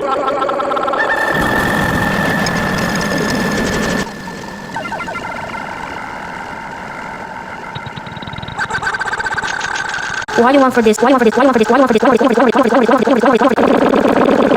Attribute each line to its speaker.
Speaker 1: Why you want for this? Why you want for this? Why you want for this? Why you want for this? Why you want for this? Why you want for this? Why you want for this? Why you want for this?